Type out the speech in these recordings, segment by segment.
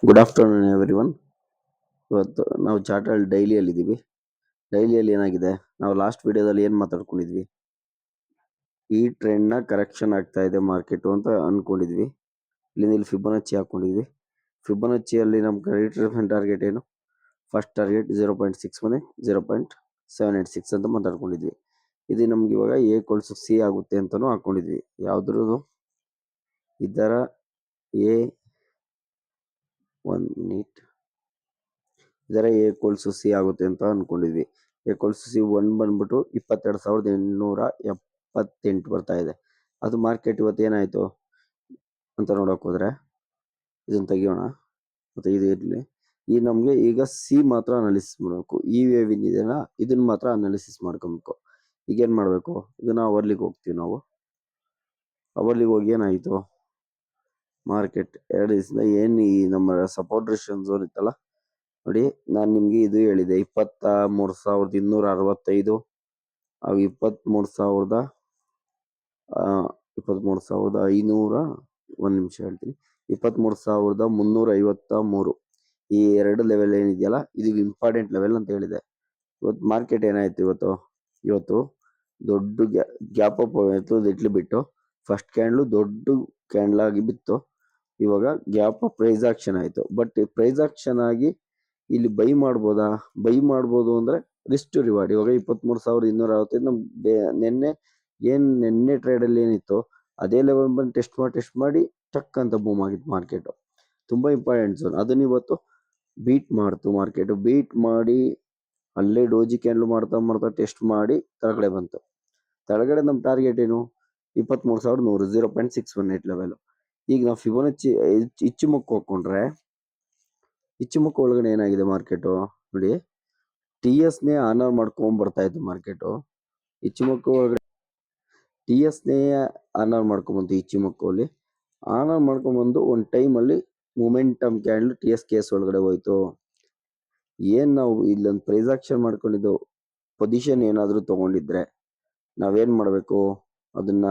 Good afternoon every one. ಇವತ್ತು ನಾವು ಚಾರ್ಟಲ್ಲಿ ಡೈಲಿಯಲ್ಲಿದ್ದೀವಿ. ಡೈಲಿಯಲ್ಲಿ ಏನಾಗಿದೆ, ನಾವು ಲಾಸ್ಟ್ ವಿಡಿಯೋದಲ್ಲಿ ಏನು ಮಾತಾಡ್ಕೊಂಡಿದ್ವಿ, ಈ ಟ್ರೆಂಡ್ನ ಕರೆಕ್ಷನ್ ಆಗ್ತಾ ಇದೆ ಮಾರ್ಕೆಟು ಅಂತ ಅಂದ್ಕೊಂಡಿದ್ವಿ. ಇಲ್ಲಿಂದ ಇಲ್ಲಿ ಫಿಬೊನಚ್ಚಿ ಹಾಕ್ಕೊಂಡಿದ್ವಿ. ಫಿಬೊನಚ್ಚಿಯಲ್ಲಿ ನಮ್ಮ ರಿಟ್ರೇಸ್ಮೆಂಟ್ ಟಾರ್ಗೆಟ್ ಏನು, ಫಸ್ಟ್ ಟಾರ್ಗೆಟ್ 0.6 ಮನೆ 0.786 ಅಂತ ಮಾತಾಡ್ಕೊಂಡಿದ್ವಿ. ಇದು ನಮ್ಗೆ ಇವಾಗ A=C ಆಗುತ್ತೆ ಅಂತಲೂ ಹಾಕ್ಕೊಂಡಿದ್ವಿ. ಯಾವುದ್ರದ್ದು ಇದರ ಇದರ A=C ಆಗುತ್ತೆ ಅಂತ ಅನ್ಕೊಂಡಿದ್ವಿ. A=C 1 ಬಂದ್ಬಿಟ್ಟು 22,878 ಬರ್ತಾ ಇದೆ. ಅದು ಮಾರ್ಕೆಟ್ ಇವತ್ತು ಏನಾಯ್ತು ಅಂತ ನೋಡಕ್ ಹೋದ್ರೆ, ಇದನ್ನ ತೆಗಿಯೋಣ ಮತ್ತೆ ಇದು ಇರಲಿ. ಈ ನಮ್ಗೆ ಈಗ ಸಿ ಮಾತ್ರ ಅನಾಲಿಸಿಸ್ ಮಾಡಬೇಕು. ಈ ವೇವ್ ಇದೆಯಲ್ಲ ಇದನ್ನ ಮಾತ್ರ ಅನಾಲಿಸಿಸ್ ಮಾಡ್ಕೊಬೇಕು. ಈಗ ಏನ್ ಮಾಡ್ಬೇಕು, ಇದನ್ನ ಅವರ್ಲಿಗೆ ಹೋಗ್ತೀವಿ ನಾವು. ಅವರ್ಲಿಗೆ ಹೋಗಿ ಏನಾಯ್ತು, ಮಾರ್ಕೆಟ್ 2 ದಿವಸದಿಂದ ಏನು ಈ ನಮ್ಮ ಸಪೋರ್ಟ್ ರೆಸಿಸ್ಟೆನ್ಸ್ ಝೋನ್ ಇತ್ತಲ್ಲ ನೋಡಿ, ನಾನು ನಿಮ್ಗೆ ಇದು ಹೇಳಿದೆ 23,265 ಅವು 23,500 ಒಂದು ನಿಮಿಷ ಹೇಳ್ತೀನಿ, 23,353 ಈ ಎರಡು ಲೆವೆಲ್ ಏನಿದೆಯಲ್ಲ ಇದು ಇಂಪಾರ್ಟೆಂಟ್ ಲೆವೆಲ್ ಅಂತ ಹೇಳಿದೆ. ಇವತ್ತು ಮಾರ್ಕೆಟ್ ಏನಾಯ್ತು, ಇವತ್ತು ದೊಡ್ಡ ಗ್ಯಾಪ್ ಅಪ್ ಇಟ್ಲು ಬಿಟ್ಟು ಫಸ್ಟ್ ಕ್ಯಾಂಡ್ಲು ದೊಡ್ಡ ಕ್ಯಾಂಡ್ಲ್ ಆಗಿ ಬಿತ್ತು. ಇವಾಗ ಗ್ಯಾಪ್ ಅಪ್ ಪ್ರೈಸ್ ಆಕ್ಷನ್ ಆಯ್ತು. ಬಟ್ ಪ್ರೈಸ್ ಆಕ್ಷನ್ ಆಗಿ ಇಲ್ಲಿ ಬೈ ಮಾಡ್ಬೋದಾ, ಬೈ ಮಾಡ್ಬೋದು ಅಂದ್ರೆ ರಿಸ್ಕ್ ಟು ರಿವಾರ್ಡ್. ಇವಾಗ 23,265 ನಿನ್ನೆ ಟ್ರೇಡ್ ಅಲ್ಲಿ ಏನಿತ್ತು ಅದೇ ಲೆವೆಲ್ ಬಂದು ಟೆಸ್ಟ್ ಮಾಡಿ ಟಕ್ ಅಂತ ಬೂಮ್ ಆಗಿತ್ತು ಮಾರ್ಕೆಟ್. ತುಂಬಾ ಇಂಪಾರ್ಟೆಂಟ್ ಝೋನ್. ಅದನ್ನ ಇವತ್ತು ಬೀಟ್ ಮಾಡ್ತು ಮಾರ್ಕೆಟ್. ಬೀಟ್ ಮಾಡಿ ಅಲ್ಲೇ ಡೋಜಿ ಕ್ಯಾಂಡಲ್ ಮಾಡ್ತಾ ಟೆಸ್ಟ್ ಮಾಡಿ ಕೆಳಗಡೆ ಬಂತು. ಕೆಳಗಡೆ ನಮ್ಮ ಟಾರ್ಗೆಟ್ ಏನು, 23,100 0.618 ಲೆವೆಲ್. ಈಗ ನಾವು ಫಿಬೊನಚ್ಚಿ ಇಚ್ಚುಮುಖ ಹಾಕೊಂಡ್ರೆ, ಇಚ್ಚುಮುಖ ಒಳಗಡೆ ಏನಾಗಿದೆ ಮಾರ್ಕೆಟು ನೋಡಿ, TS ನೇ ಆನರ್ ಮಾಡ್ಕೊಂಡ್ ಬರ್ತಾ ಇತ್ತು ಮಾರ್ಕೆಟು. ಇಚ್ಚುಮುಖ ಒಳಗಡೆ TS ನೇ ಆನರ್ ಮಾಡ್ಕೊಂಡ್ಬಂತು. ಇಚ್ಚುಮುಖಲ್ಲಿ ಆನರ್ ಮಾಡ್ಕೊಂಡ್ಬಂದು ಒಂದು ಟೈಮಲ್ಲಿ ಮೊಮೆಂಟಮ್ ಕ್ಯಾಂಡಲ್ TS ಕೇಸ್ ಒಳಗಡೆ ಹೋಯ್ತು. ಏನ್ ನಾವು ಇಲ್ಲೊಂದು ಪ್ರೈಸ್ ಆಕ್ಷನ್ ಮಾಡ್ಕೊಂಡಿದ್ದು ಪೊಸಿಷನ್ ಏನಾದ್ರು ತಗೊಂಡಿದ್ರೆ ನಾವೇನ್ ಮಾಡ್ಬೇಕು, ಅದನ್ನ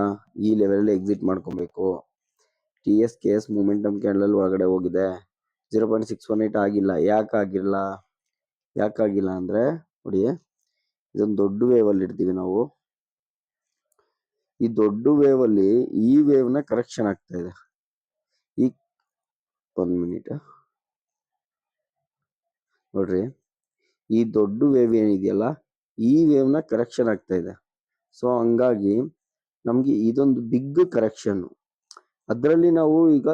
ಈ ಲೆವೆಲ್ ಎಕ್ಸಿಟ್ ಮಾಡ್ಕೊಬೇಕು. TS ಕೇಸ್ ಮೊಮೆಂಟಮ್ ಕ್ಯಾಂಡಲ್ ಒಳಗಡೆ ಹೋಗಿದೆ, 0.618 ಆಗಿಲ್ಲ. ಯಾಕಾಗಿಲ್ಲ ಅಂದ್ರೆ ನೋಡಿ, ಇದೊಂದು ದೊಡ್ಡ ವೇವ್ ಅಲ್ಲಿ ಇರ್ತೀವಿ ನಾವು. ಈ ದೊಡ್ಡ ವೇವ್ ಅಲ್ಲಿ ಈ ವೇವ್ ನ ಕರೆಕ್ಷನ್ ಆಗ್ತಾ ಇದೆ. ಈ 1 ಮಿನಿಟ್ ನೋಡ್ರಿ, ಈ ದೊಡ್ಡ ವೇವ್ ಏನಿದೆಯಲ್ಲ ಈ ವೇವ್ ನ ಕರೆಕ್ಷನ್ ಆಗ್ತಾ ಇದೆ. ಸೊ ಹಂಗಾಗಿ ನಮ್ಗೆ ಇದೊಂದು ಬಿಗ್ ಕರೆಕ್ಷನ್. ಅದರಲ್ಲಿ ನಾವು ಈಗ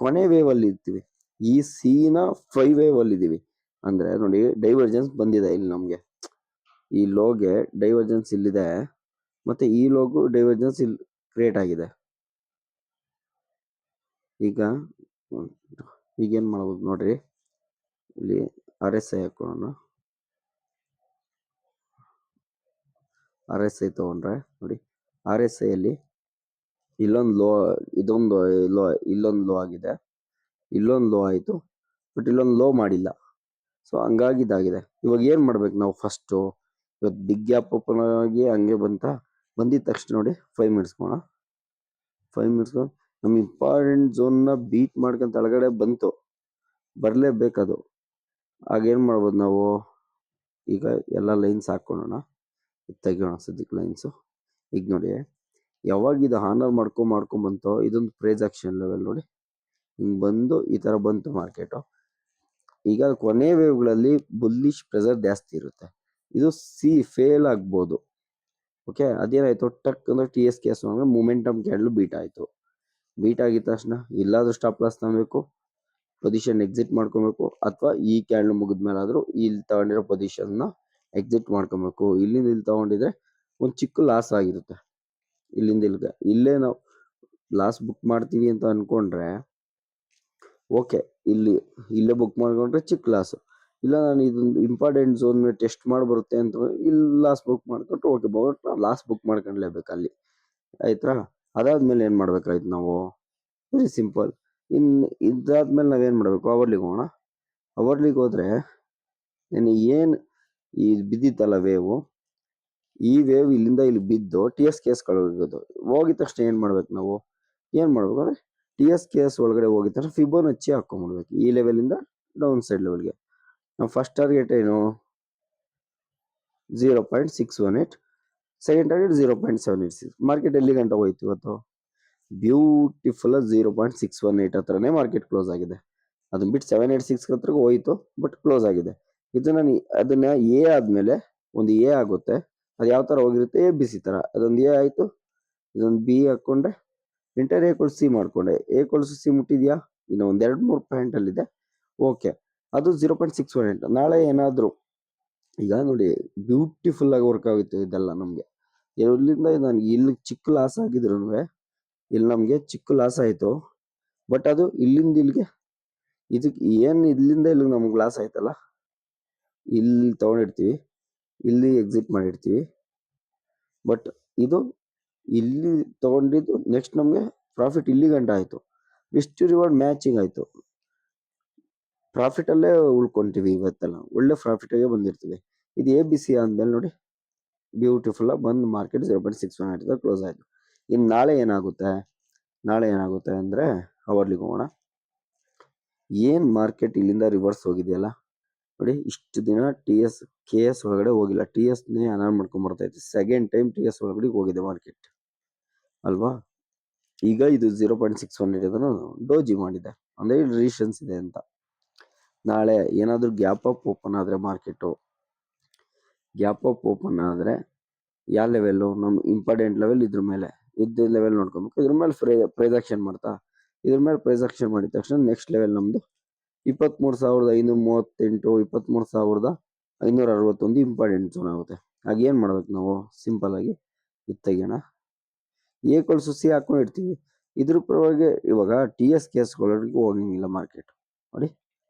ಕೊನೆ ವೇವ್ ಅಲ್ಲಿ ಇರ್ತೀವಿ. ಈ ಸಿ ನ 5 ವೇವ್ ಅಲ್ಲಿ ಇದೀವಿ. ಅಂದ್ರೆ ನೋಡಿ, ಡೈವರ್ಜೆನ್ಸ್ ಬಂದಿದೆ ಇಲ್ಲಿ ನಮ್ಗೆ. ಈ ಲೋಗೆ ಡೈವರ್ಜೆನ್ಸ್ ಇಲ್ಲಿದೆ, ಮತ್ತೆ ಈ ಲೋಗು ಡೈವರ್ಜೆನ್ಸ್ ಇಲ್ಲಿ ಕ್ರಿಯೇಟ್ ಆಗಿದೆ. ಈಗೇನ್ ಮಾಡ್ಬೋದು ನೋಡ್ರಿ, ಇಲ್ಲಿ RSI ಹಾಕೋಣ. RSI ತಗೊಂಡ್ರೆ ನೋಡಿ, RSI ಅಲ್ಲಿ ಇಲ್ಲೊಂದು ಲೋ, ಇಲ್ಲೊಂದು ಲೋ ಆಗಿದೆ, ಇಲ್ಲೊಂದು ಲೋ ಆಯ್ತು, ಬಟ್ ಇಲ್ಲೊಂದು ಲೋ ಮಾಡಿಲ್ಲ. ಸೊ ಹಂಗಾಗಿ ಇದಾಗಿದೆ. ಇವಾಗ ಏನ್ ಮಾಡ್ಬೇಕು ನಾವು, ಫಸ್ಟ್ ಇವತ್ತು ಬಿಗ್ ಗ್ಯಾಪ್ ಓಪನ್ ಆಗಿ ಹಂಗೆ ಬಂದಿದ ತಕ್ಷಣ ನೋಡಿ 5 ಮಿನಿಟ್ಸ್ ನಮ್ ಇಂಪಾರ್ಟೆಂಟ್ ಝೋನ್ ನ ಬೀಟ್ ಮಾಡ್ಕೊಂತ ಕೆಳಗಡೆ ಬಂತು, ಬರ್ಲೇಬೇಕದು. ಆಗೇನ್ ಮಾಡ್ಬೋದು ನಾವು, ಈಗ ಎಲ್ಲ ಲೈನ್ಸ್ ಹಾಕೊಳ್ಳೋಣ, ತೆಗಿಯೋಣ ಸದ್ಯಕ್ಕೆ ಲೈನ್ಸ್. ಈಗ ನೋಡಿ, ಯಾವಾಗ ಇದು ಹಾನರ್ ಮಾಡ್ಕೊಂಡ್ ಬಂತೋ ಇದೊಂದು ಪ್ರೈಸ್ ಆಕ್ಷನ್ ಲೆವೆಲ್ ನೋಡಿ, ಹಿಂಗ್ ಬಂದು ಈ ತರ ಬಂತು ಮಾರ್ಕೆಟ್. ಈಗ ಕೊನೆ ವೇವ್ಗಳಲ್ಲಿ ಬುಲ್ಲಿಶ್ ಪ್ರೆಸರ್ ಜಾಸ್ತಿ ಇರುತ್ತೆ. ಇದು ಫೇಲ್ ಆಗ್ಬೋದು. ಓಕೆ, ಅದೇನಾಯ್ತು, ಟಕ್ ಅಂದ್ರೆ TS case momentum candle beat ಆಯ್ತು. ಬೀಟ್ ಆಗಿದ ತಕ್ಷಣ ಇಲ್ಲಾದ್ರೂ ಸ್ಟಾಪ್ ಲಾಸ್ ತಗೋಬೇಕು, ಪೊಸಿಷನ್ ಎಕ್ಸಿಟ್ ಮಾಡ್ಕೊಬೇಕು, ಅಥವಾ ಈ ಕ್ಯಾಂಡಲ್ ಮುಗಿದ್ಮೇಲೆ ಆದ್ರೂ ಇಲ್ಲಿ ತಗೊಂಡಿರೋ ಪೊಸಿಷನ್ ನ ಎಕ್ಸಿಟ್ ಮಾಡ್ಕೊಬೇಕು. ಇಲ್ಲಿಂದ ಇಲ್ಲಿ ತಗೊಂಡಿದ್ರೆ ಒಂದು ಚಿಕ್ಕ ಲಾಸ್ ಆಗಿರುತ್ತೆ. ಇಲ್ಲೇ ನಾವು ಲಾಸ್ ಬುಕ್ ಮಾಡ್ತೀವಿ ಅಂತ ಅನ್ಕೊಂಡ್ರೆ ಓಕೆ, ಇಲ್ಲೇ ಬುಕ್ ಮಾಡ್ಕೊಂಡ್ರೆ ಚಿಕ್ಕ ಲಾಸ್. ಇಲ್ಲ ನಾನು ಇದೊಂದು ಇಂಪಾರ್ಟೆಂಟ್ ಝೋನ್ ಟೆಸ್ಟ್ ಮಾಡಿ ಬರುತ್ತೆ ಅಂತ ಇಲ್ಲಿ ಲಾಸ್ ಬುಕ್ ಮಾಡ್ಕೊಂಡ್ರೆ ಓಕೆ, ಲಾಸ್ ಬುಕ್ ಮಾಡ್ಕೊಂಡ್ಲೇಬೇಕು ಅಲ್ಲಿ, ಆಯ್ತಾ. ಅದಾದ್ಮೇಲೆ ಏನ್ ಮಾಡ್ಬೇಕಾಯ್ತು ನಾವು, ವೆರಿ ಸಿಂಪಲ್. ಇದಾದ್ಮೇಲೆ ನಾವೇನ್ ಮಾಡ್ಬೇಕು, ಅವರ್ಲಿಗೆ ಹೋಗೋಣ. ಅವರ್ಲಿಗೆ ಹೋದ್ರೆ ಏನ್ ಈ ಬಿದ್ದಿತ್ತಲ್ಲ ವೇವ್, ಈ ವೇವ್ ಇಲ್ಲಿಂದ ಇಲ್ಲಿ ಬಿದ್ದು TS ಕೇಸ್ ಹೋಗಿದ ತಕ್ಷಣ ಏನ್ ಮಾಡ್ಬೇಕು ನಾವು, ಅಂದ್ರೆ ಟಿ ಎಸ್ ಕೆ ಎಸ್ ಒಳಗಡೆ ಹೋಗಿದ್ರೆ ಫಿಬೋನಚ್ಚಿ ಹಾಕೊಂಡ್ಬಿಡ್ಬೇಕು ಈ ಲೆವೆಲಿಂದ ಡೌನ್ ಸೈಡ್ ಲೆವೆಲ್ಗೆ. ನಾವು ಫಸ್ಟ್ ಟಾರ್ಗೆಟ್ ಏನು 0.618, ಸೆಕೆಂಡ್ ಟಾರ್ಗೆಟ್ 0.786. ಮಾರ್ಕೆಟ್ ಎಲ್ಲಿ ಗಂಟ ಹೋಯ್ತು ಇವತ್ತು? ಬ್ಯೂಟಿಫುಲ್ 0.618 ಹತ್ರನೇ ಮಾರ್ಕೆಟ್ ಕ್ಲೋಸ್ ಆಗಿದೆ. ಅದನ್ನ ಬಿಟ್ಟು 786 ಹತ್ರ ಹೋಯ್ತು, ಬಟ್ ಕ್ಲೋಸ್ ಆಗಿದೆ. ಅದನ್ನ ಎ ಆದ್ಮೇಲೆ ಒಂದು ಎ ಆಗುತ್ತೆ. ಅದು ಯಾವ ತರ ಹೋಗಿರುತ್ತೆ? ಎ ಬಿ ಸಿ ತರ. ಅದೊಂದು ಎ ಆಯ್ತು, ಇದೊಂದು ಬಿ ಹಾಕೊಂಡೆ, ಎಂಟರ್ ಎ ಸಿ ಮಾಡ್ಕೊಂಡೆ. ಎ ಸಿ ಮುಟ್ಟಿದ್ಯಾ? ಇನ್ನು ಒಂದ್ 2-3 ಪಾಯಿಂಟ್ ಅಲ್ಲಿ ಇದೆ. ಓಕೆ, ಅದು 0.618. ನಾಳೆ ಏನಾದ್ರು ಈಗ ನೋಡಿ ಬ್ಯೂಟಿಫುಲ್ ಆಗಿ ವರ್ಕ್ ಆಗುತ್ತೆ ಇದೆಲ್ಲ ನಮ್ಗೆ. ಎಲ್ಲಿಂದ ನನ್ಗೆ ಇಲ್ಲಿ ಚಿಕ್ಕ ಲಾಸ್ ಆಗಿದ್ರು ಇಲ್ಲಿ ನಮ್ಗೆ ಚಿಕ್ಕ ಲಾಸ್ ಆಯ್ತು, ಬಟ್ ಅದು ಇಲ್ಲಿಂದ ಇಲ್ಲಿಗೆ ಇದಕ್ಕೆ ಏನ್ ಇಲ್ಲಿಂದ ಇಲ್ಲಿ ನಮ್ಗೆ ಲಾಸ್ ಆಯ್ತಲ್ಲ, ಇಲ್ಲಿ ತಗೊಂಡಿರ್ತೀವಿ, ಇಲ್ಲಿ ಎಕ್ಸಿಟ್ ಮಾಡಿರ್ತೀವಿ. ಬಟ್ ಇದು ಇಲ್ಲಿ ತಗೊಂಡಿದ್ದು ನೆಕ್ಸ್ಟ್ ನಮ್ಗೆ ಪ್ರಾಫಿಟ್ ಇಲ್ಲಿ ಗಂಟ ಆಯ್ತು. ರಿಸ್ಕ್ ರಿವಾರ್ಡ್ ಮ್ಯಾಚಿಂಗ್ ಆಯ್ತು. ಪ್ರಾಫಿಟ್ ಅಲ್ಲೇ ಉಳ್ಕೊಂತೀವಿ ಇವತ್ತೆಲ್ಲ, ಒಳ್ಳೆ ಪ್ರಾಫಿಟ್ ಆಗಿ ಬಂದಿರ್ತೀವಿ. ಇದು ಎ ಬಿ ಸಿ ಅಂದ್ಮೇಲೆ ನೋಡಿ ಬ್ಯೂಟಿಫುಲ್ ಆಗಿ ಬಂದು ಮಾರ್ಕೆಟ್ 0.618 ಕ್ಲೋಸ್ ಆಯ್ತು. ಇನ್ನು ನಾಳೆ ಏನಾಗುತ್ತೆ ಅಂದ್ರೆ ಅವರ್ಲಿಗೆ ಹೋಗೋಣ. ಏನ್ ಮಾರ್ಕೆಟ್ ಇಲ್ಲಿಂದ ರಿವರ್ಸ್ ಹೋಗಿದೆಯಲ್ಲ ನೋಡಿ, ಇಷ್ಟು ದಿನ ಕೆ ಎಸ್ ಒಳಗಡೆ ಹೋಗಿಲ್ಲ. ಟಿ ಎಸ್ ನೇ ಅನಾನ್ ಮಾಡ್ಕೊಂಡ್ ಬರ್ತಾ ಇತ್ತು. ಸೆಕೆಂಡ್ ಟೈಮ್ ಟಿ ಎಸ್ ಒಳಗಡೆ ಹೋಗಿದೆ ಮಾರ್ಕೆಟ್ ಅಲ್ವಾ? ಈಗ ಇದು 0.618 ಡೋಜಿ ಮಾಡಿದೆ, ಅಂದ್ರೆ ರಿಜಿಸ್ಟೆನ್ಸ್ ಇದೆ ಅಂತ. ನಾಳೆ ಏನಾದ್ರೂ ಗ್ಯಾಪ್ ಅಪ್ ಓಪನ್ ಆದ್ರೆ ಮಾರ್ಕೆಟ್ ಗ್ಯಾಪ್ ಅಪ್ ಓಪನ್ ಆದ್ರೆ ಯಾವ ಲೆವೆಲ್ ನಮ್ ಇಂಪಾರ್ಟೆಂಟ್ ಲೆವೆಲ್ ಇದ್ರ ಮೇಲೆ ಇದ್ದ ಲೆವೆಲ್ ನೋಡ್ಕೊಬೇಕು. ಇದ್ರ ಮೇಲೆ ಪ್ರೈಸ್ ಆಕ್ಷನ್ ಮಾಡ್ತಾ, ಇದ್ರ ಮೇಲೆ ಪ್ರೈಸ್ ಆಕ್ಷನ್ ಮಾಡಿದ ತಕ್ಷಣ ನೆಕ್ಸ್ಟ್ ಲೆವೆಲ್ ನಮ್ದು 23,538, 23,561 ಇಂಪಾರ್ಟೆಂಟ್ ಝೋನ್ ಆಗುತ್ತೆ. ಆಗ ಏನ್ ಮಾಡ್ಬೇಕು ನಾವು? ಸಿಂಪಲ್ ಆಗಿ ಇದು ತೆಗಿಯೋಣ, ಎ ಸಿ ಹಾಕೊಂಡಿರ್ತೀವಿ. ಇದ್ರ ಪರವಾಗಿ ಇವಾಗ ಟಿ ಎಸ್ ಕೇಸ್ ಒಳಗಡೆ ಹೋಗಂಗಿಲ್ಲ ಮಾರ್ಕೆಟ್. ನೋಡಿ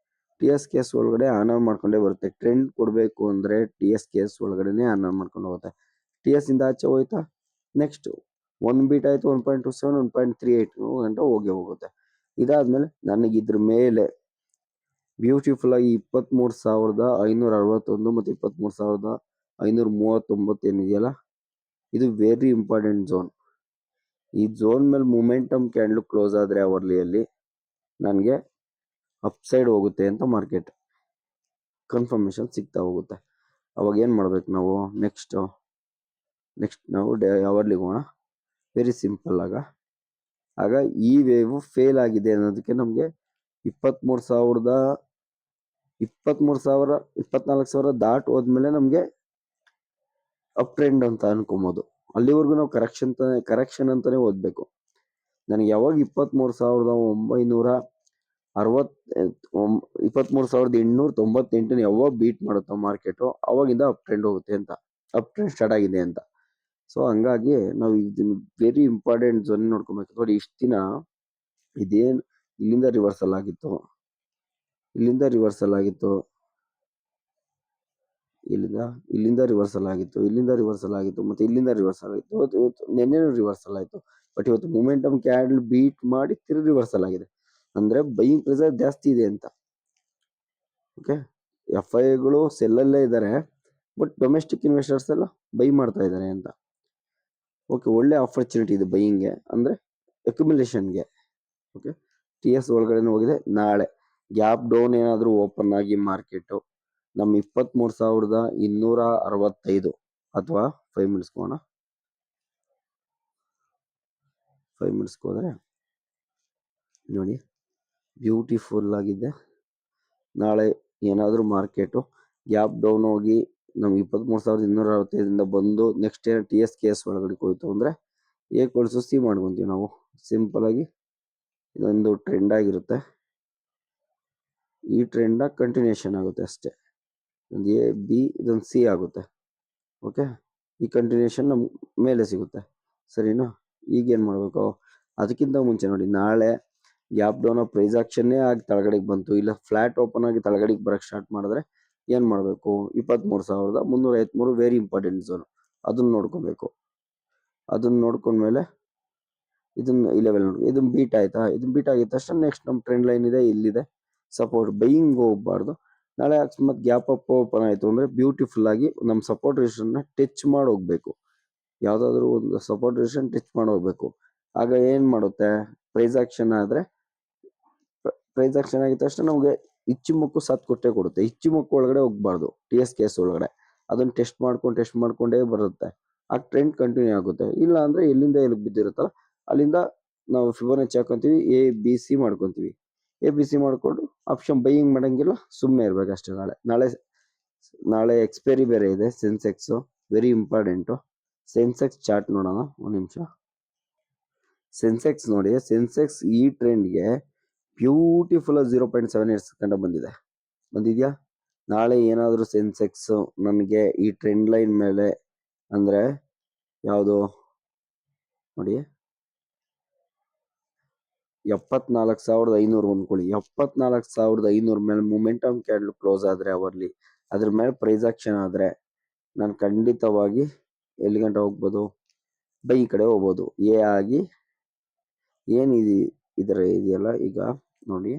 ಟಿ ಎಸ್ ಕೇಸ್ ಒಳಗಡೆ ಆನ್ ಮಾಡ್ಕೊಂಡೇ ಬರುತ್ತೆ. ಟ್ರೆಂಡ್ ಕೊಡ್ಬೇಕು ಅಂದ್ರೆ ಟಿ ಎಸ್ ಕೇಸ್ ಒಳಗಡೆನೆ ಆನ್ ಮಾಡ್ಕೊಂಡು ಹೋಗುತ್ತೆ. ಟಿ ಎಸ್ ಇಂದ ಆಚೆ ಹೋಯ್ತಾ, ನೆಕ್ಸ್ಟ್ 1 ಬೀಟ್ ಆಯ್ತು, 1.27, 1.38 ಗಂಟ ಹೋಗುತ್ತೆ. ಇದಾದ್ಮೇಲೆ ನನಗೆ ಇದ್ರ ಮೇಲೆ ಬ್ಯೂಟಿಫುಲ್ ಆಗಿ 23,561 ಮತ್ತೆ 23,539 ಏನಿದೆಯಲ್ಲ, ಇದು ವೆರಿ ಇಂಪಾರ್ಟೆಂಟ್ ಝೋನ್. ಈ ಝೋನ್ ಮೇಲೆ ಮೊಮೆಂಟಮ್ ಕ್ಯಾಂಡಲ್ ಕ್ಲೋಸ್ ಆದ್ರೆ ಅವರ್ಲಿಯಲ್ಲಿ ನನಗೆ ಅಪ್ ಸೈಡ್ ಹೋಗುತ್ತೆ ಅಂತ ಮಾರ್ಕೆಟ್ ಕನ್ಫರ್ಮೇಶನ್ ಸಿಗ್ತಾ ಹೋಗುತ್ತೆ. ಅವಾಗ ಏನ್ ಮಾಡ್ಬೇಕು ನಾವು? ನೆಕ್ಸ್ಟ್ ನಾವು ಅವರ್ಲಿಗೆ ಹೋಗೋಣ. ವೆರಿ ಸಿಂಪಲ್ ಆಗ ಈ ವೇವ್ ಫೇಲ್ ಆಗಿದೆ ಅನ್ನೋದಕ್ಕೆ ನಮ್ಗೆ 24,000 ದಾಟ್ ಹೋದ್ಮೇಲೆ ನಮ್ಗೆ ಅಪ್ ಟ್ರೆಂಡ್ ಅಂತ ಅನ್ಕೊಬೋದು. ಅಲ್ಲಿವರೆಗೂ ನಾವು ಕರೆಕ್ಷನ್ ಅಂತಾನೆ ಓದ್ಬೇಕು. ನನಗೆ ಯಾವಾಗ 23,898 ಯಾವಾಗ ಬೀಟ್ ಮಾಡುತ್ತೋ ಮಾರ್ಕೆಟ್, ಅವಾಗಿಂದ ಅಪ್ ಟ್ರೆಂಡ್ ಹೋಗುತ್ತೆ ಅಂತ, ಅಪ್ ಟ್ರೆಂಡ್ ಸ್ಟಾರ್ಟ್ ಆಗಿದೆ ಅಂತ. ಸೊ ಹಂಗಾಗಿ ನಾವು ಇದನ್ನ ವೆರಿ ಇಂಪಾರ್ಟೆಂಟ್ ಝೋನ್ ನೋಡ್ಕೊಬೇಕು. ನೋಡಿ ಇಷ್ಟ ದಿನ ಇದೇನ್ ಇಲ್ಲಿಂದ ರಿವರ್ಸಲ್ ಆಗಿತ್ತು, ಇಲ್ಲಿಂದ ರಿವರ್ಸಲ್ ಆಗಿತ್ತು, ಇಲ್ಲಿಂದ ರಿವರ್ಸಲ್ ಆಗಿತ್ತು, ಇಲ್ಲಿಂದ ರಿವರ್ಸಲ್ ಆಗಿತ್ತು, ಮತ್ತೆ ಇಲ್ಲಿಂದ ರಿವರ್ಸಲ್ ಆಗಿತ್ತು. ಇವತ್ತು ನೆನ್ನೆ ರಿವರ್ಸಲ್ ಆಯ್ತು. ಬಟ್ ಇವತ್ತು ಮೊಮೆಂಟಮ್ ಕ್ಯಾಂಡಲ್ ಬೀಟ್ ಮಾಡಿ ತಿರುಗಿ ರಿವರ್ಸಲ್ ಆಗಿದೆ. ಅಂದ್ರೆ ಬೈಯಿಂಗ್ ಪ್ರೆಸರ್ ಜಾಸ್ತಿ ಇದೆ ಅಂತ. ಓಕೆ, ಎಫ್ ಐಗಳು ಸೆಲ್ಲಲ್ಲೇ ಇದ್ದಾರೆ, ಬಟ್ ಡೊಮೆಸ್ಟಿಕ್ ಇನ್ವೆಸ್ಟರ್ಸ್ ಎಲ್ಲ ಬೈ ಮಾಡ್ತಾ ಇದ್ದಾರೆ ಅಂತ. ಓಕೆ, ಒಳ್ಳೆ ಆಪರ್ಚುನಿಟಿ ಇದೆ ಬೈಯಿಂಗ್ಗೆ, ಅಂದ್ರೆ ಅಕ್ಯುಮುಲೇಷನ್ಗೆ. ಓಕೆ, ಟಿ ಎಸ್ ಒಳಗಡೆ ಹೋಗಿದೆ. ನಾಳೆ ಗ್ಯಾಪ್ ಡೌನ್ ಏನಾದ್ರು ಓಪನ್ ಆಗಿ ಮಾರ್ಕೆಟ್ ನಮ್ಮ 23,265 ಅಥವಾ 5 ಮಿನಿಟ್ಸ್ ಹೋಗೋಣ. 5 ಮಿನಿಟ್ಸ್ ಹೋದ್ರೆ ನೋಡಿ ಬ್ಯೂಟಿಫುಲ್ ಆಗಿದೆ. ನಾಳೆ ಏನಾದರೂ ಮಾರ್ಕೆಟು ಗ್ಯಾಪ್ ಡೌನ್ ಹೋಗಿ ನಮ್ಗೆ 23,265 ಬಂದು ನೆಕ್ಸ್ಟ್ ಏನ್ ಟಿ ಎಸ್ ಕೇಸ್ ಒಳಗಡೆ ಹೋಯ್ತು ಅಂದ್ರೆ ಎ ಸಿ ಮಾಡ್ಕೊಂತೀವಿ ನಾವು. ಸಿಂಪಲ್ ಆಗಿ ಇದೊಂದು ಟ್ರೆಂಡ್ ಆಗಿರುತ್ತೆ. ಈ ಟ್ರೆಂಡ್ ಕಂಟಿನ್ಯೂಷನ್ ಆಗುತ್ತೆ ಅಷ್ಟೇ. ಒಂದು ಎ ಬಿ, ಇದೊಂದು ಸಿ ಆಗುತ್ತೆ. ಓಕೆ, ಈ ಕಂಟಿನ್ಯೂಷನ್ ನಮ್ ಮೇಲೆ ಸಿಗುತ್ತೆ. ಸರಿನಾ? ಈಗೇನ್ ಮಾಡ್ಬೇಕು? ಅದಕ್ಕಿಂತ ಮುಂಚೆ ನೋಡಿ, ನಾಳೆ ಗ್ಯಾಪ್ ಡೌನ್ ಪ್ರೈಸ್ ಆಕ್ಷನ್ನೇ ಆಗಿ ತಳಗಡೆಗೆ ಬಂತು, ಇಲ್ಲ ಫ್ಲಾಟ್ ಓಪನ್ ಆಗಿ ತಳಗಡೆಗೆ ಬರಕ್ ಸ್ಟಾರ್ಟ್ ಮಾಡಿದ್ರೆ ಏನ್ ಮಾಡ್ಬೇಕು? 23,353 ವೆರಿ ಇಂಪಾರ್ಟೆಂಟ್ ಝೋನ್, ಅದನ್ನ ನೋಡ್ಕೊಬೇಕು. ಅದನ್ನ ನೋಡ್ಕೊಂಡ್ಮೇಲೆ ಇದನ್ನ ಈ ಲೆವೆಲ್ ಇದನ್ನ ಬೀಟ್ ಆಯ್ತಾ? ಇದನ್ನ ಬೀಟ್ ಆಗಿದ ತಕ್ಷಣ ನೆಕ್ಸ್ಟ್ ನಮ್ ಟ್ರೆಂಡ್ ಲೈನ್ ಇದೆ, ಇಲ್ಲಿದೆ ಸಪೋರ್ಟ್. ಬೈಯಿಂಗ್ ಹೋಗ್ಬಾರ್ದು. ನಾಳೆ ಅಕಸ್ಮಾತ್ ಗ್ಯಾಪ್ ಅಪ್ ಓಪನ್ ಆಯ್ತು ಅಂದ್ರೆ ಬ್ಯೂಟಿಫುಲ್ ಆಗಿ ನಮ್ ಸಪೋರ್ಟ್ ನ ಟಚ್ ಮಾಡಿ ಹೋಗ್ಬೇಕು. ಯಾವ್ದಾದ್ರು ಒಂದು ಸಪೋರ್ಟ್ ಟಚ್ ಮಾಡಿ ಹೋಗ್ಬೇಕು. ಆಗ ಏನ್ ಮಾಡುತ್ತೆ? ಪ್ರೈಸ್ ಆಕ್ಷನ್ ಆದರೆ ಪ್ರೈಸ್ ಆಕ್ಷನ್ ಆಗಿದ ತಕ್ಷಣ ನಮಗೆ ಇಚ್ಚಿಮುಕ್ಕು ಸತ್ ಕೊಟ್ಟೆ ಕೊಡುತ್ತೆ. ಇಚ್ಚಿಮುಕ್ಕು ಒಳಗಡೆ ಹೋಗ್ಬಾರ್ದು, TSKS ಒಳಗಡೆ ಅದನ್ನ ಟೆಸ್ಟ್ ಮಾಡ್ಕೊಂಡೇ ಬರುತ್ತೆ. ಆ ಟ್ರೆಂಡ್ ಕಂಟಿನ್ಯೂ ಆಗುತ್ತೆ. ಇಲ್ಲ ಅಂದ್ರೆ ಎಲ್ಲಿಂದ ಎಲ್ಲಿ ಬಿದ್ದಿರುತ್ತಲ್ಲ ಅಲ್ಲಿಂದ ನಾವು ಫಿಬೋನಚ್ಚಿ ಹಾಕೊಂತೀವಿ, ABC ಮಾಡ್ಕೊಂತೀವಿ. ABC ಮಾಡ್ಕೊಂಡು ಆಪ್ಷನ್ ಬೈಯಿಂಗ್ ಮಾಡಂಗಿಲ್ಲ, ಸುಮ್ಮನೆ ಇರ್ಬೇಕಷ್ಟೇ. ನಾಳೆ ಎಕ್ಸ್ಪೈರಿ ಬೇರೆ ಇದೆ Sensex, very important. Sensex chart ನೋಡೋಣ ಒಂದು ನಿಮಿಷ. ಸೆನ್ಸೆಕ್ಸ್ ನೋಡಿ, ಸೆನ್ಸೆಕ್ಸ್ ಈ ಟ್ರೆಂಡ್ಗೆ ಬ್ಯೂಟಿಫುಲ್ 0.78 ಕಂಡ ಬಂದಿದ್ಯಾ. ನಾಳೆ ಏನಾದರೂ ಸೆನ್ಸೆಕ್ಸ್ ನನಗೆ ಈ ಟ್ರೆಂಡ್ ಲೈನ್ ಮೇಲೆ ಅಂದ್ರೆ ಯಾವುದು ನೋಡಿ 74,500 ಅಂದ್ಕೊಳ್ಳಿ. 74,500 ಮೇಲೆ ಮೊಮೆಂಟಮ್ ಕ್ಯಾಂಡಲ್ ಕ್ಲೋಸ್ ಆದ್ರೆ ಅವರ್ಲಿ ಅದ್ರ ಮೇಲೆ ಪ್ರೈಸ್ ಆಕ್ಷನ್ ಆದ್ರೆ ನಾನು ಖಂಡಿತವಾಗಿ ಎಲ್ಲಿ ಗಂಟ ಹೋಗ್ಬೋದು, ಬೈ ಈ ಕಡೆ ಹೋಗ್ಬೋದು. ಎ ಆಗಿ ಏನಿದೆ ಇದರ ಇದೆಯಲ್ಲ, ಈಗ ನೋಡಿ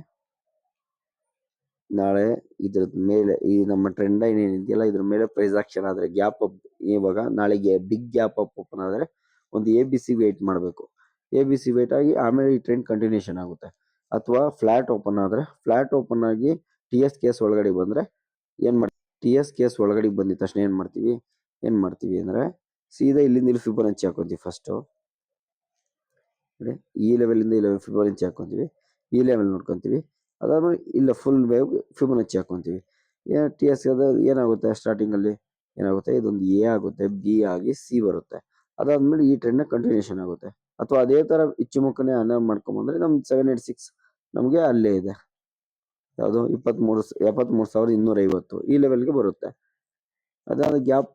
ನಾಳೆ ಇದ್ರ ಮೇಲೆ ಈ ನಮ್ಮ ಟ್ರೆಂಡ್ ಲೈನ್ ಏನಿದೆಯಲ್ಲ ಇದ್ರ ಮೇಲೆ ಪ್ರೈಸ್ ಆಕ್ಷನ್ ಆದ್ರೆ ಗ್ಯಾಪ್ ಅಪ್, ಇವಾಗ ನಾಳೆಗೆ ಬಿಗ್ ಗ್ಯಾಪ್ ಅಪ್ ಓಪನ್ ಆದ್ರೆ ಒಂದು ABC ವೇಟ್ ಮಾಡಬೇಕು. ABC ವೇಟ್ ಆಗಿ ಆಮೇಲೆ ಈ ಟ್ರೆಂಡ್ ಕಂಟಿನ್ಯೂಷನ್ ಆಗುತ್ತೆ. ಅಥವಾ ಫ್ಲಾಟ್ ಓಪನ್ ಆದ್ರೆ, ಫ್ಲಾಟ್ ಓಪನ್ ಆಗಿ TSKS ಒಳಗಡೆ ಬಂದ್ರೆ TSKS ಒಳಗಡೆ ಬಂದಿದ ತಕ್ಷಣ ಏನ್ ಮಾಡ್ತೀವಿ ಅಂದ್ರೆ ಸೀದಾ ಇಲ್ಲಿಂದ ಇಲ್ಲಿ ಫಿಬೋನಚ್ಚಿ ಹಾಕೋತೀವಿ. ಫಸ್ಟ್ ಈ ಲೆವೆಲ್ ಇಂದ ಈ ಲೆವೆಲ್ ಫಿಬೋನಚ್ಚಿ ಹಾಕೊಂತೀವಿ, ಈ ಲೆವೆಲ್ ನೋಡ್ಕೊಂತೀವಿ. ಅದಾದ್ಮೇಲೆ ಇಲ್ಲ ಫುಲ್ ವೇವ್ ಫಿಬೋನಚ್ಚಿ ಹಾಕೊಂತೀವಿ. TSKS ಏನಾಗುತ್ತೆ ಸ್ಟಾರ್ಟಿಂಗ್ ಅಲ್ಲಿ ಏನಾಗುತ್ತೆ, ಇದೊಂದು A ಆಗುತ್ತೆ, B ಆಗಿ C ಬರುತ್ತೆ. ಅದಾದ್ಮೇಲೆ ಈ ಟ್ರೆಂಡ್ ಕಂಟಿನ್ಯೂಷನ್ ಆಗುತ್ತೆ. ಅಥವಾ ಅದೇ ತರ ಇಚ್ಚಿಮುಖನೇ ಅನೌನ್ ಮಾಡ್ಕೊಂಡ್ಬಂದ್ರೆ ನಮ್ 786 ನಮ್ಗೆ ಅಲ್ಲೇ ಇದೆ, ಯಾವುದು 73,250 ಈ ಲೆವೆಲ್ಗೆ ಬರುತ್ತೆ. ಅದಾದ ಗ್ಯಾಪ್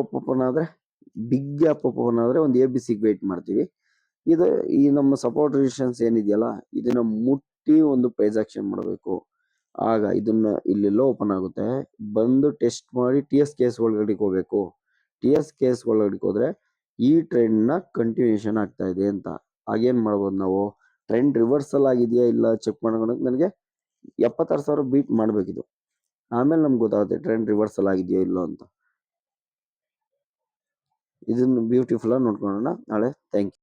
ಅಪ್ ಓಪನ್ ಆದ್ರೆ, ಬಿಗ್ ಗ್ಯಾಪ್ ಅಪ್ ಓಪನ್ ಆದ್ರೆ ಒಂದು ABC ವೇಟ್ ಮಾಡ್ತೀವಿ. ಇದು ಈ ನಮ್ಮ ಸಪೋರ್ಟ್ ರೆಸಿಸ್ಟೆನ್ಸ್ ಏನಿದೆಯಲ್ಲ ಇದನ್ನ ಮುಟ್ಟಿ ಒಂದು ಪ್ರೈಸ್ ಆಕ್ಷನ್ ಮಾಡಬೇಕು. ಆಗ ಇದನ್ನ ಇಲ್ಲೆಲ್ಲೋ ಓಪನ್ ಆಗುತ್ತೆ, ಬಂದು ಟೆಸ್ಟ್ ಮಾಡಿ TSKS ಒಳಗಡೆ ಹೋಗ್ಬೇಕು. TSKS ಒಳಗಡೆ ಹೋದ್ರೆ ಈ ಟ್ರೆಂಡ್ ನ ಕಂಟಿನ್ಯೂಷನ್ ಆಗ್ತಾ ಇದೆ ಅಂತ. ಆಗೇನ್ ಮಾಡ್ಬೋದು ನಾವು, ಟ್ರೆಂಡ್ ರಿವರ್ಸಲ್ ಆಗಿದೆಯಾ ಇಲ್ಲ ಚೆಕ್ ಮಾಡ್ಕೊಳಕ್ ನನಗೆ 76,000 ಬೀಟ್ ಮಾಡ್ಬೇಕಿದು. ಆಮೇಲೆ ನಮ್ಗೆ ಗೊತ್ತಾಗುತ್ತೆ ಟ್ರೆಂಡ್ ರಿವರ್ಸಲ್ ಆಗಿದೆಯೋ ಇಲ್ಲೋ ಅಂತ. ಇದನ್ನು ಬ್ಯೂಟಿಫುಲ್ ಆಗಿ ನೋಡ್ಕೊಳ್ಳೋಣ ನಾಳೆ. Thank you.